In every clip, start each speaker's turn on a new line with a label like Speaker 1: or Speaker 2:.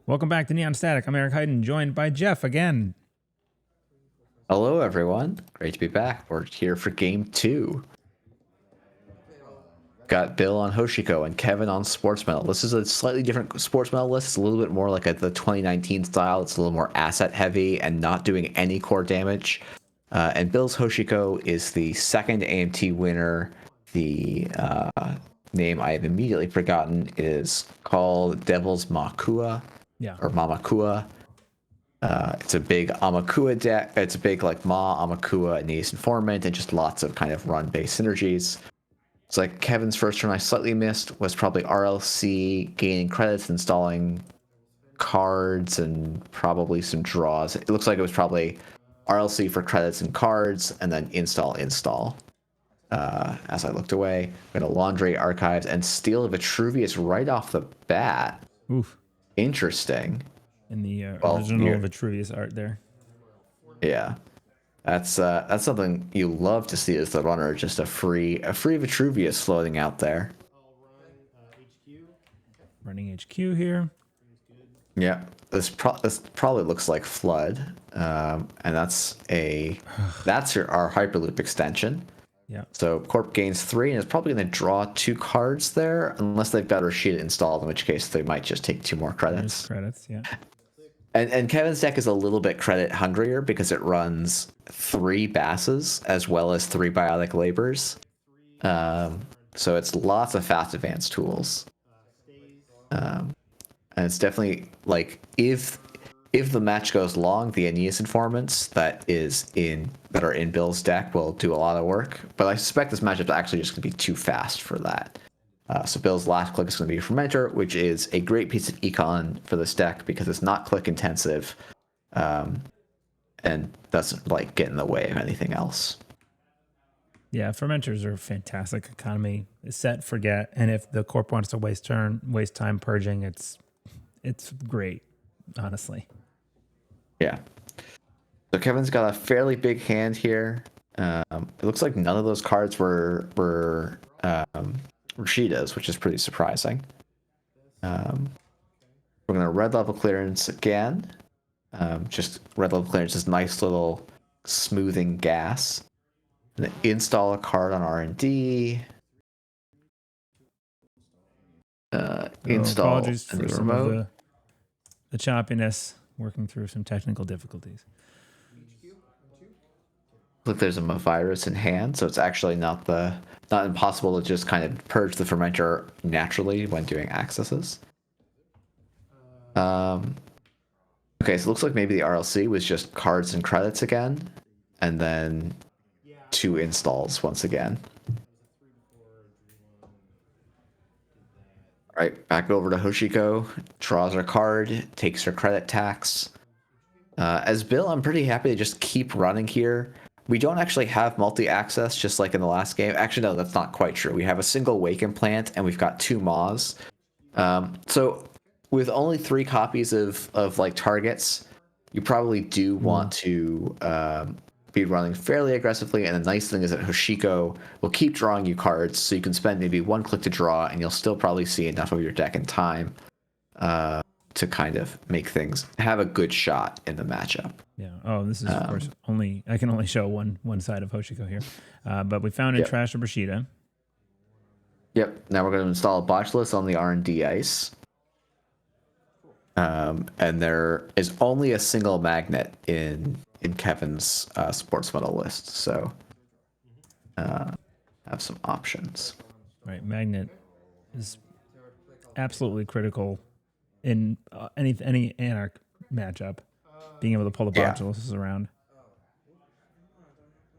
Speaker 1: Welcome back to Neon Static. I'm Eric Hayden, joined by Jeff again.
Speaker 2: Hello, everyone. Great to be back. We're here for game 2. Got Bill on Hoshiko and Kevin on Sportsmetal. This is a slightly different Sportsmetal list. It's a little bit more like the 2019 style. It's a little more asset heavy and not doing any core damage. And Bill's Hoshiko is the second AMT winner. The name I have immediately forgotten is called Devil's Makua.
Speaker 1: Yeah.
Speaker 2: Or Mamakua. It's a big Amakua deck. It's a big like Ma, Amakua, and Ace Informant, and just lots of kind of run-based synergies. It's like Kevin's first turn I slightly missed was probably RLC, gaining credits, installing cards, and probably some draws. It looks like it was probably RLC for credits and cards, and then install. As I looked away, we had a Laundry, Archives, and Steel of Vitruvius right off the bat.
Speaker 1: Oof.
Speaker 2: Interesting.
Speaker 1: In the original Vitruvius art there.
Speaker 2: Yeah. That's something you love to see as the runner, just a free Vitruvius floating out there.
Speaker 1: Running HQ here.
Speaker 2: Yeah, this probably looks like Flood, and that's our Hyperloop extension.
Speaker 1: Yeah.
Speaker 2: So Corp gains 3 and is probably going to draw 2 cards there, unless they've got Rashida installed, in which case they might just take 2 more credits.
Speaker 1: There's credits, yeah.
Speaker 2: And Kevin's deck is a little bit credit hungrier because it runs 3 Basses as well as 3 Biotic Labors. So it's lots of fast advanced tools. And it's definitely like if the match goes long, the Aeneas Informants that are in Bill's deck will do a lot of work. But I suspect this matchup is actually just going to be too fast for that. So Bill's last click is going to be Fermenter, which is a great piece of econ for this deck because it's not click intensive, and doesn't like get in the way of anything else.
Speaker 1: Yeah, fermenters are fantastic. Economy set, forget, and if the corp wants to waste time purging, it's great, honestly.
Speaker 2: Yeah. So Kevin's got a fairly big hand here. It looks like none of those cards were Rashida's, which is pretty surprising. We're going to red level clearance again. Just red level clearance is nice little smoothing gas. And install a card on R&D. Install
Speaker 1: apologies for some of the choppiness, working through some technical difficulties.
Speaker 2: Look, there's a virus in hand, so it's actually not impossible to just kind of purge the fermenter naturally when doing accesses. Okay, so it looks like maybe the RLC was just cards and credits again, and then 2 installs once again. All right, back over to Hoshiko, draws her card, takes her credit tax. As Bill, I'm pretty happy to just keep running here. We don't actually have multi-access, just like in the last game. Actually, no, that's not quite true. We have a single Wake Implant, and we've got 2 Maws. So with only 3 copies of like targets, you probably do want to be running fairly aggressively. And the nice thing is that Hoshiko will keep drawing you cards, so you can spend maybe 1 click to draw, and you'll still probably see enough of your deck in time to kind of make things have a good shot in the matchup.
Speaker 1: Yeah. Oh, this is of course I can only show one side of Hoshiko here, but we found in Trash of Rashida.
Speaker 2: Yep. Now we're going to install a Botchless on the R&D ice. And there is only a single magnet in Kevin's Sportsmetal list, so have some options.
Speaker 1: Right, magnet is absolutely critical in any Anarch matchup. Being able to pull the Botchless around.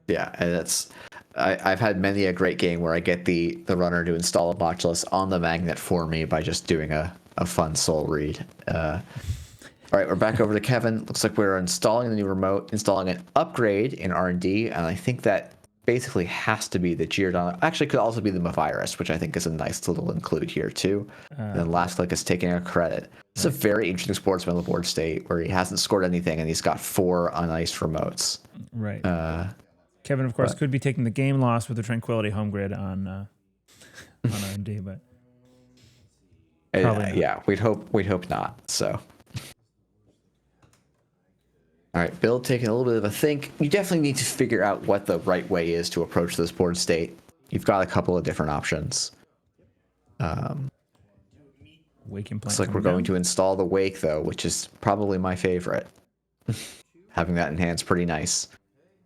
Speaker 2: Yeah, and I've had many a great game where I get the runner to install a Botchless on the magnet for me by just doing a fun soul read. All right, we're back over to Kevin. Looks like we're installing the new remote, installing an upgrade in R&D, and I think that basically has to be the Giordano. Actually, could also be the Mavirus, which I think is a nice little include here too. And then last click is taking a credit. It's a very interesting Sportsmetal board state where he hasn't scored anything and he's got 4 uniced remotes.
Speaker 1: Right. Kevin, of course, could be taking the game loss with the Tranquility home grid on R&D, but
Speaker 2: yeah, we'd hope not. So All right, Bill taking a little bit of a think. You definitely need to figure out what the right way is to approach this board state. You've got a couple of different options.
Speaker 1: Wake and
Speaker 2: Looks
Speaker 1: plant
Speaker 2: like we're
Speaker 1: coming
Speaker 2: going
Speaker 1: down.
Speaker 2: to install the wake, though, which is probably my favorite. Having that in hand's pretty nice.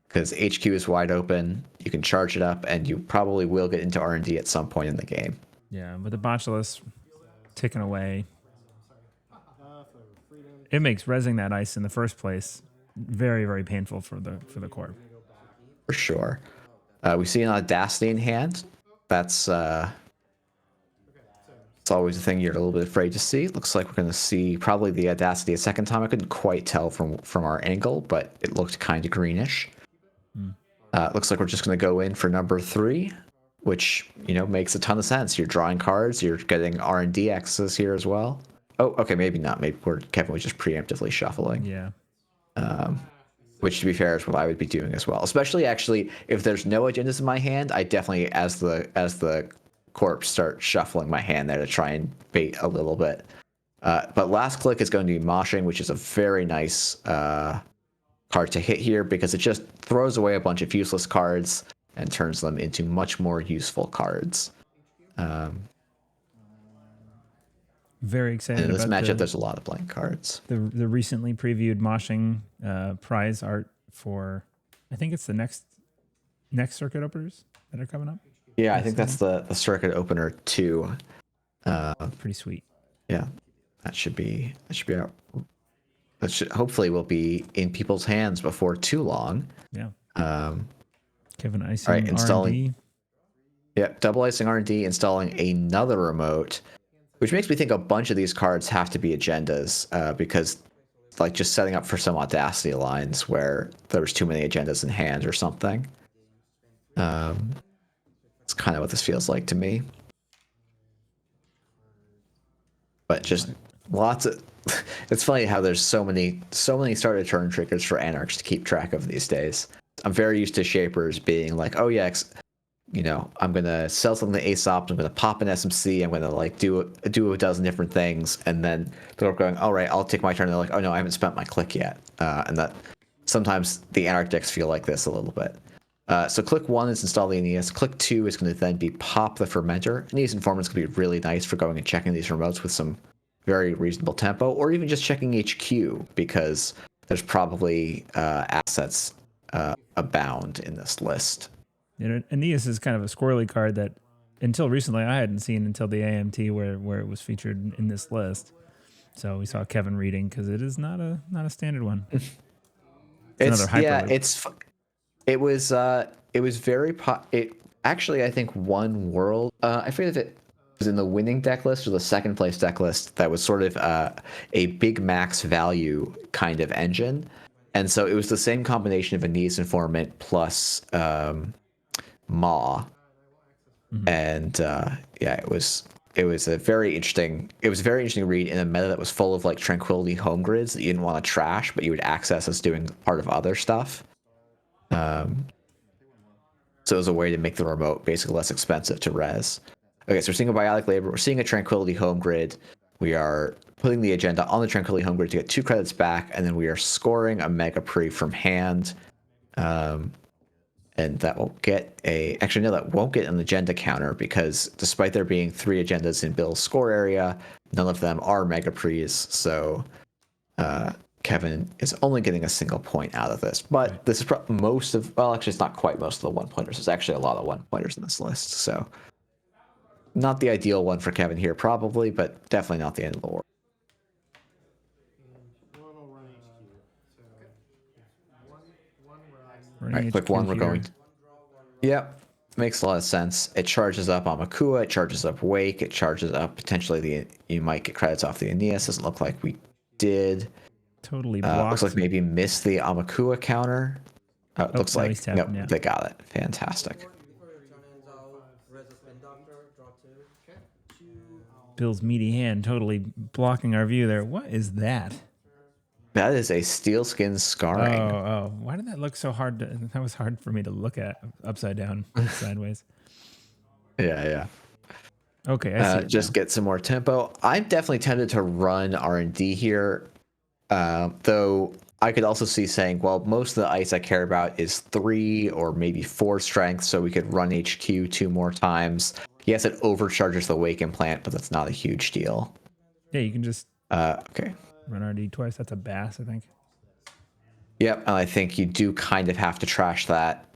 Speaker 2: Because HQ is wide open, you can charge it up, and you probably will get into R&D at some point in the game.
Speaker 1: Yeah, with the Botulus ticking away, it makes rezzing that ice in the first place very, very painful for the corp.
Speaker 2: For sure. We see an Audacity in hand. That's it's always a thing you're a little bit afraid to see. Looks like we're going to see probably the Audacity a second time. I couldn't quite tell from our angle, but it looked kind of greenish. Looks like we're just going to go in for number 3, which, you know, makes a ton of sense. You're drawing cards. You're getting R&D access here as well. Oh, okay, maybe not. Maybe Kevin was just preemptively shuffling.
Speaker 1: Yeah.
Speaker 2: Which, to be fair, is what I would be doing as well. Especially, actually, if there's no agendas in my hand, I definitely, as the corpse, start shuffling my hand there to try and bait a little bit. But last click is going to be moshing, which is a very nice card to hit here because it just throws away a bunch of useless cards and turns them into much more useful cards.
Speaker 1: Very excited
Speaker 2: And in this
Speaker 1: about
Speaker 2: matchup, there's a lot of blank cards.
Speaker 1: the recently previewed moshing prize art for, I think it's the next circuit openers that are coming up.
Speaker 2: Yeah, I think that's the circuit opener 2.
Speaker 1: Pretty sweet.
Speaker 2: Yeah, that should out. That should hopefully will be in people's hands before too long.
Speaker 1: Yeah. Kevin icing
Speaker 2: All right, installing.
Speaker 1: R&D.
Speaker 2: Yeah, double icing R&D, installing another remote, which makes me think a bunch of these cards have to be agendas because, like, just setting up for some Audacity lines where there was too many agendas in hand or something. It's kind of what this feels like to me. But just lots of. It's funny how there's so many start a turn triggers for Anarchs to keep track of these days. I'm very used to Shapers being like, oh yeah, you know, I'm gonna sell something to Aesop, I'm gonna pop an SMC, I'm gonna like do a dozen different things, and then they're going, all right, I'll take my turn. And they're like, oh no, I haven't spent my click yet, and that sometimes the Anarch decks feel like this a little bit. So click 1 is install the Aeneas. Click 2 is going to then be pop the Fermenter. Aeneas Informant's going to be really nice for going and checking these remotes with some very reasonable tempo, or even just checking HQ because there's probably assets abound in this list.
Speaker 1: And Aeneas is kind of a squirrely card that until recently I hadn't seen until the AMT where it was featured in this list. So we saw Kevin reading because it is not a standard one.
Speaker 2: It's it was very it actually, I think, won world. I forget if it was in the winning deck list or the second place deck list. That was sort of a big max value kind of engine, and so it was the same combination of Aeneas Informant plus Maw, and yeah, it was a very interesting read in a meta that was full of like Tranquility home grids that you didn't want to trash, but you would access as doing part of other stuff. So it was a way to make the remote basically less expensive to res. Okay, so we're seeing a Biotic Labor. We're seeing a Tranquility home grid. We are putting the agenda on the Tranquility home grid to get 2 credits back, and then we are scoring a Mega Pre from hand. And that won't get actually, no, that won't get an agenda counter because despite there being 3 agendas in Bill's score area, none of them are Mega Pre's. So Kevin is only getting a single point out of this, but this is most of, well, actually, it's not quite most of the 1-pointers. There's actually a lot of 1-pointers in this list, so not the ideal one for Kevin here, probably, but definitely not the end of the world. All right, click 1. We're going. Yep, makes a lot of sense. It charges up Amakua. It charges up Wake. It charges up potentially you might get credits off the Aeneas. Doesn't look like we did.
Speaker 1: Totally blocked.
Speaker 2: Looks like maybe missed the Amakua counter. Looks like
Speaker 1: tapping,
Speaker 2: they got it. Fantastic.
Speaker 1: Bill's meaty hand totally blocking our view there. What is that?
Speaker 2: That is a Steelskin Scarring.
Speaker 1: Oh, why did that look so hard? That was hard for me to look at upside down, sideways.
Speaker 2: Yeah.
Speaker 1: Okay, I see
Speaker 2: just get some more tempo. I'm definitely tempted to run R&D here, though I could also see saying, well, most of the ice I care about is 3 or maybe 4 strength, so we could run HQ 2 more times. Yes, it overcharges the Awaken plant, but that's not a huge deal.
Speaker 1: Yeah, you can just
Speaker 2: Okay.
Speaker 1: run RD twice. That's a Bass, I think.
Speaker 2: Yep, and I think you do kind of have to trash that.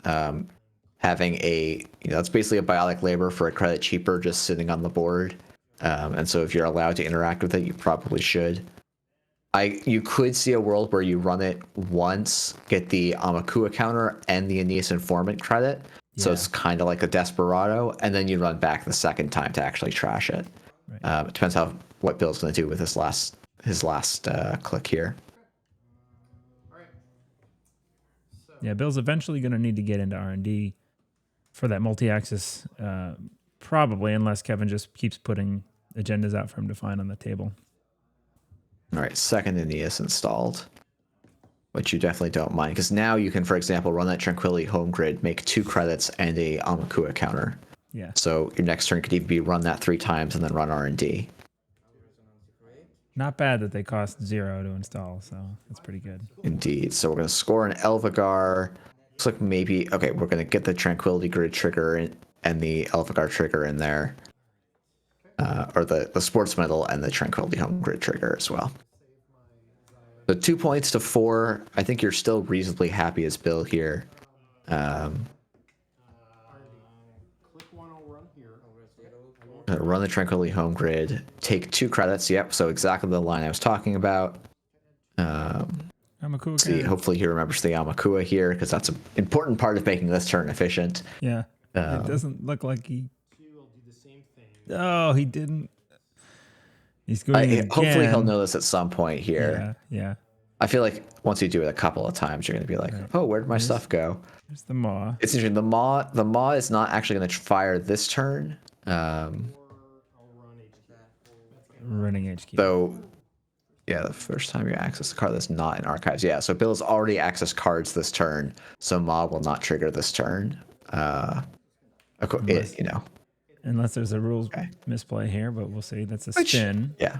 Speaker 2: Having a, that's basically a biotic labor for a credit cheaper just sitting on the board. And so if you're allowed to interact with it, you probably should. You could see a world where you run it once, get the Amakua counter and the Aeneas Informant credit. So
Speaker 1: Yeah.
Speaker 2: it's kind of like a Desperado, and then you run back the second time to actually trash it.
Speaker 1: Right.
Speaker 2: It depends what Bill's going to do with his last click here.
Speaker 1: Yeah, Bill's eventually going to need to get into R&D for that multi-axis, probably, unless Kevin just keeps putting agendas out for him to find on the table.
Speaker 2: All right, second Aeneas installed, which you definitely don't mind, because now you can, for example, run that Tranquility home grid, make 2 credits and a Amakua counter.
Speaker 1: Yeah.
Speaker 2: So your next turn could even be run that 3 times and then run R&D.
Speaker 1: Not bad that they cost 0 to install, so that's pretty good.
Speaker 2: Indeed. So we're going to score an Elvigar. Looks like maybe, okay, we're going to get the Tranquility Grid trigger and the Elvigar trigger in there. Or the Sportsmetal and the Tranquility Home Grid trigger as well. So 2 points to 4. I think you're still reasonably happy as Bill here. Run the Tranquility Home Grid. Take 2 credits. Yep, so exactly the line I was talking about.
Speaker 1: Amakua
Speaker 2: See, hopefully he remembers the Amakua here, because that's an important part of making this turn efficient.
Speaker 1: Yeah. It doesn't look like he... Oh, he didn't. He's going again.
Speaker 2: Hopefully he'll know this at some point here.
Speaker 1: Yeah.
Speaker 2: I feel like once you do it a couple of times, you're going to be like, oh, where did my stuff go?
Speaker 1: There's the Maw.
Speaker 2: It's interesting. The Maw is not actually going to fire this turn.
Speaker 1: Running HQ.
Speaker 2: So, yeah, the first time you access a card that's not in archives. Yeah, so Bill's already accessed cards this turn, so Maw will not trigger this turn.
Speaker 1: Unless there's a rules misplay here, but we'll see. That's a spin.
Speaker 2: Yeah.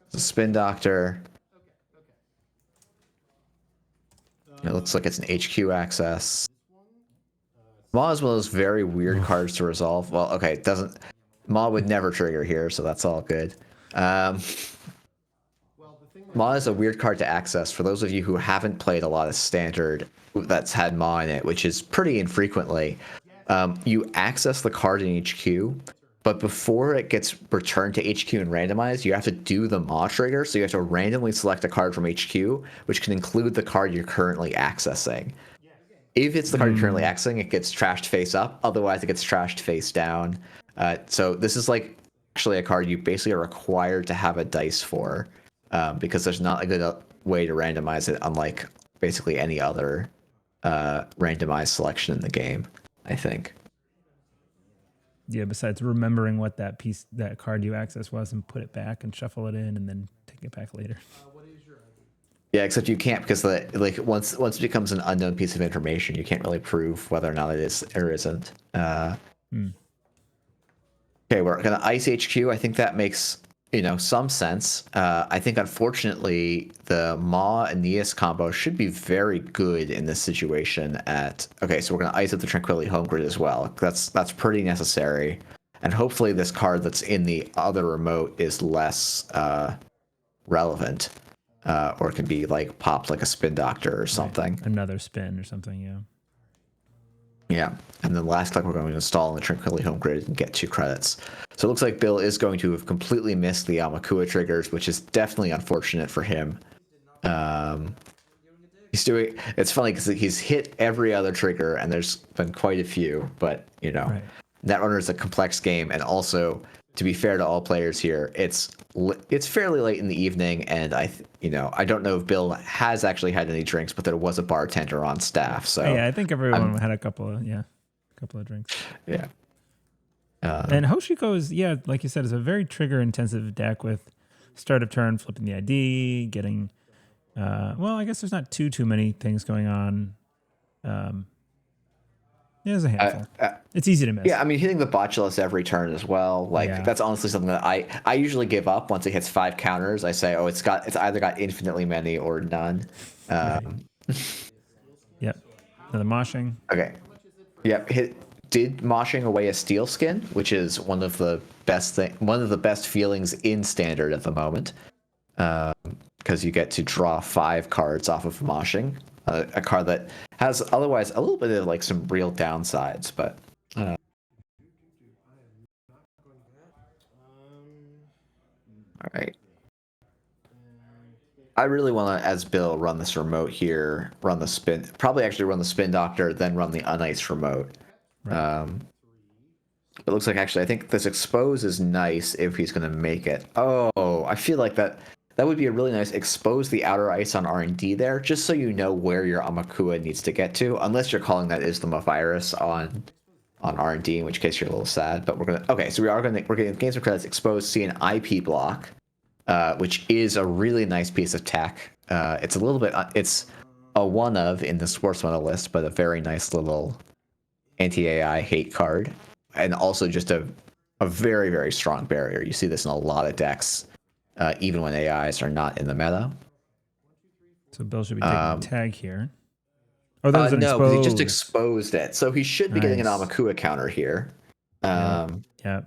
Speaker 2: It's a Spin Doctor. It looks like it's an HQ access. Maw is one of those very weird cards to resolve. Well, okay, it doesn't... Maw would never trigger here, so that's all good. Maw is a weird card to access. For those of you who haven't played a lot of Standard that's had Maw in it, which is pretty infrequently, you access the card in HQ, but before it gets returned to HQ and randomized, you have to do the Maw trigger, so you have to randomly select a card from HQ, which can include the card you're currently accessing. If it's the card you're currently accessing, it gets trashed face up. Otherwise, it gets trashed face down. So this is like actually a card you basically are required to have a dice for, because there's not a good way to randomize it, unlike basically any other randomized selection in the game, I think.
Speaker 1: Yeah, besides remembering what that card you access was and put it back and shuffle it in and then take it back later.
Speaker 2: Yeah, except you can't, because once it becomes an unknown piece of information, you can't really prove whether or not it is or isn't. Okay, we're gonna ice HQ. I think that makes some sense. I think unfortunately the Maw Aeneas combo should be very good in this situation. Okay, so we're gonna ice up the Tranquility Home Grid as well. That's pretty necessary, and hopefully this card that's in the other remote is less relevant. Or it can be like popped like a Spin Doctor or something.
Speaker 1: Right. Another spin or something, yeah.
Speaker 2: Yeah, and then last click we're going to install in the Tranquility Home Grid and get 2 credits. So it looks like Bill is going to have completely missed the Amakua triggers, which is definitely unfortunate for him. It's funny because he's hit every other trigger, and there's been quite a few, but right. Netrunner is a complex game, and also, to be fair to all players here, it's fairly late in the evening, and I don't know if Bill has actually had any drinks, but there was a bartender on staff, so
Speaker 1: yeah, I think everyone had a couple of drinks.
Speaker 2: Yeah.
Speaker 1: And Hoshiko is, like you said, is a very trigger intensive deck with start of turn, flipping the ID, getting I guess there's not too many things going on. There's a handful.
Speaker 2: Uh,
Speaker 1: It's easy to miss.
Speaker 2: Yeah, I mean, hitting the botulus every turn as well. Like
Speaker 1: Yeah.
Speaker 2: that's honestly something that I usually give up once it hits 5 counters. I say, oh, it's either got infinitely many or none.
Speaker 1: Right. Yep. Another moshing.
Speaker 2: Okay. Yep. Did moshing away a steel skin, which is one of the best feelings in standard at the moment, because you get to draw 5 cards off of moshing, a card that has otherwise a little bit of like some real downsides, but. All right. I really want to, as Bill, run this remote here, run the spin, probably actually run the spin doctor, then run the unice remote.
Speaker 1: Right.
Speaker 2: It looks like actually, I think this expose is nice if he's going to make it. Oh, I feel like that would be a really nice expose the outer ice on R&D there, just so you know where your Amakua needs to get to, unless you're calling that Islam virus on R&D, in which case you're a little sad. But we're getting games of credits expose, see an IP block. Which is a really nice piece of tech. It's a little bit, it's a one of in the Sportsmetal list, but a very nice little anti-AI hate card, and also just a very, very strong barrier. You see this in a lot of decks, even when AIs are not in the meta.
Speaker 1: So Bill should be taking a tag here. Oh, that was an
Speaker 2: no, because he just
Speaker 1: expose.
Speaker 2: exposed it, so he should be getting an
Speaker 1: Nice.
Speaker 2: Amakua counter here.
Speaker 1: Yep.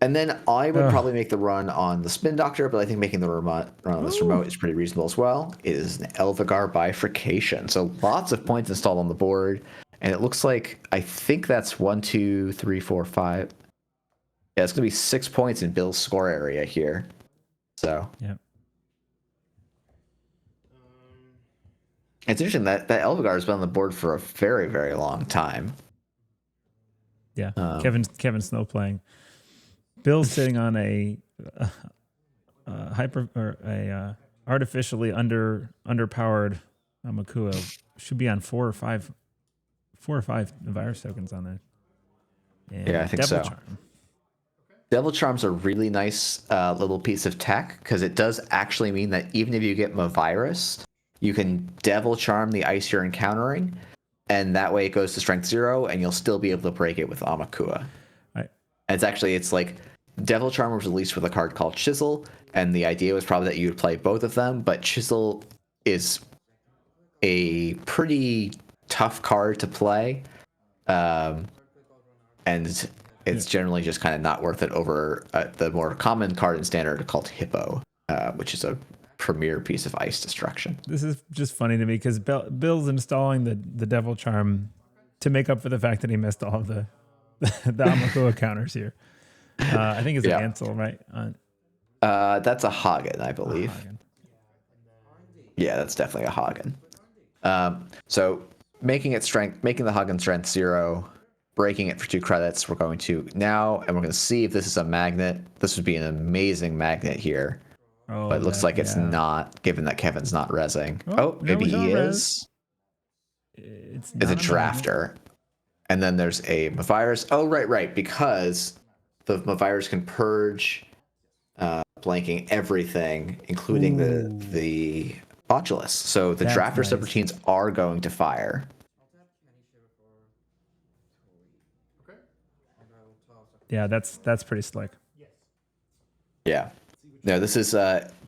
Speaker 2: And then I would probably make the run on the Spin Doctor, but I think making the run on this remote is pretty reasonable as well. It is an Elvigar Bifurcation. So lots of points installed on the board. And it looks like, I think that's 1, 2, 3, 4, 5. Yeah, it's going to be 6 points in Bill's score area here. So.
Speaker 1: Yep.
Speaker 2: It's interesting that Elvigar has been on the board for a very, very long time.
Speaker 1: Yeah. Kevin Snow playing. Bill's sitting on a artificially underpowered Amakua. Should be on 4 or 5 virus tokens on there. And
Speaker 2: yeah, I think
Speaker 1: Devil
Speaker 2: so.
Speaker 1: Charm.
Speaker 2: Devil Charm's a really nice little piece of tech, because it does actually mean that even if you get Mavirus, you can Devil Charm the ice you're encountering, and that way it goes to strength 0, and you'll still be able to break it with Amakua. It's like Devil Charm was released with a card called Chisel, and the idea was probably that you would play both of them, but Chisel is a pretty tough card to play, and it's generally just kind of not worth it over the more common card in Standard called Hippo, which is a premier piece of ice destruction.
Speaker 1: This is just funny to me because Bill's installing the Devil Charm to make up for the fact that he missed all of the Amakua counters here. I think it's an Ansel, right?
Speaker 2: That's a Hagen, I believe. Yeah, that's definitely a Hagen. So making the Hagen strength 0, breaking it for 2 credits. We're going to now, and we're going to see if this is a magnet. This would be an amazing magnet here. But it looks like it's not, given that Kevin's not rezzing. Maybe he is. It's a drafter. And then there's a Mavirus. Oh, right, because the Mavirus can purge, blanking everything, including the Botulus. So the drafter subroutines are going to fire.
Speaker 1: Yeah, that's pretty slick.
Speaker 2: Yeah. No, this is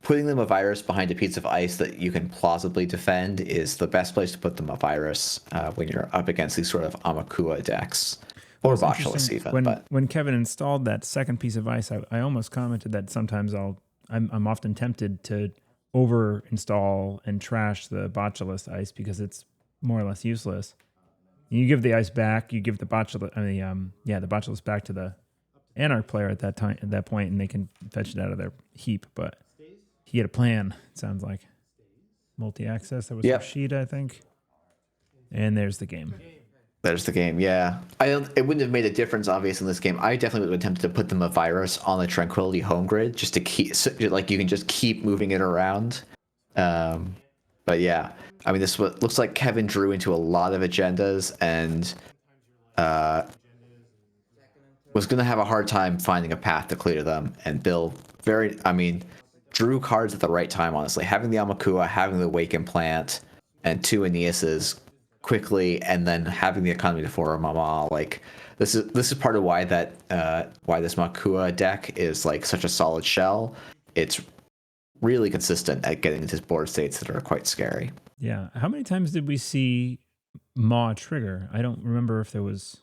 Speaker 2: putting the Mavirus behind a piece of ice that you can plausibly defend is the best place to put the Mavirus when you're up against these sort of Amakua decks. Or Botulus even.
Speaker 1: When Kevin installed that second piece of ice, I almost commented that sometimes I'm often tempted to over install and trash the Botulus ice because it's more or less useless. You give the ice back, you give the Botulus, the Botulus back to the Anarch player at that point, and they can fetch it out of their heap. But he had a plan. It sounds like multi-access. That was Rashida, I think. And there's the game.
Speaker 2: There's the game. Yeah, it wouldn't have made a difference, obviously, in this game. I definitely would have attempted to put them a virus on the Tranquility home grid just to keep, like, you can just keep moving it around. But yeah, I mean, this looks like Kevin drew into a lot of agendas and was going to have a hard time finding a path to clear them. And Bill drew cards at the right time, honestly. Having the Amakua, having the Wake Implant, and 2 Aeneas's quickly, and then having the economy to for Mama. Like this is part of why that why this Makua deck is like such a solid shell. It's really consistent at getting into board states that are quite scary.
Speaker 1: Yeah. How many times did we see Maw trigger? I don't remember if there was.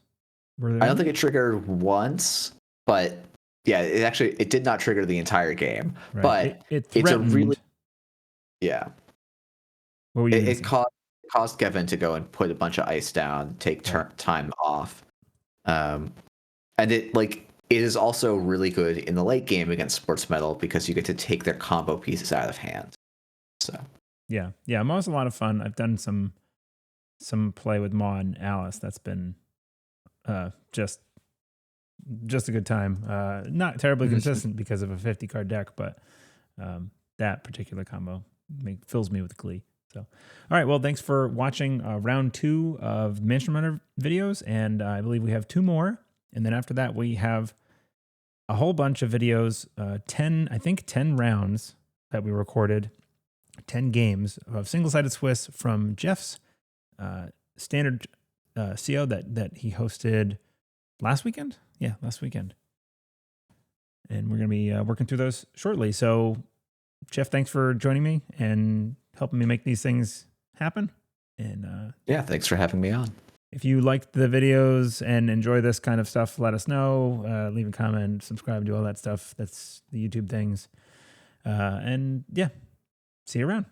Speaker 1: Were there?
Speaker 2: I don't think it triggered once, but yeah, it did not trigger the entire game.
Speaker 1: Right.
Speaker 2: But
Speaker 1: It
Speaker 2: it's a
Speaker 1: threatened.
Speaker 2: really
Speaker 1: What were you
Speaker 2: it caused Kevin to go and put a bunch of ice down, take time off, and it is also really good in the late game against Sportsmetal because you get to take their combo pieces out of hand. So
Speaker 1: yeah, Maw's a lot of fun. I've done some play with Maw and Alice. That's been just a good time. Not terribly consistent because of a 50 card deck, but that particular combo fills me with glee. So, all right. Well, thanks for watching round 2 of Mansionrunner videos, and I believe we have 2 more. And then after that, we have a whole bunch of videos, 10 rounds that we recorded, 10 games of single-sided Swiss from Jeff's standard CO that he hosted last weekend. Yeah, last weekend. And we're going to be working through those shortly. So, Jeff, thanks for joining me and helping me make these things happen. And
Speaker 2: yeah, thanks for having me on.
Speaker 1: If you liked the videos and enjoy this kind of stuff, let us know. Leave a comment, subscribe, do all that stuff. That's the YouTube things. And yeah, see you around.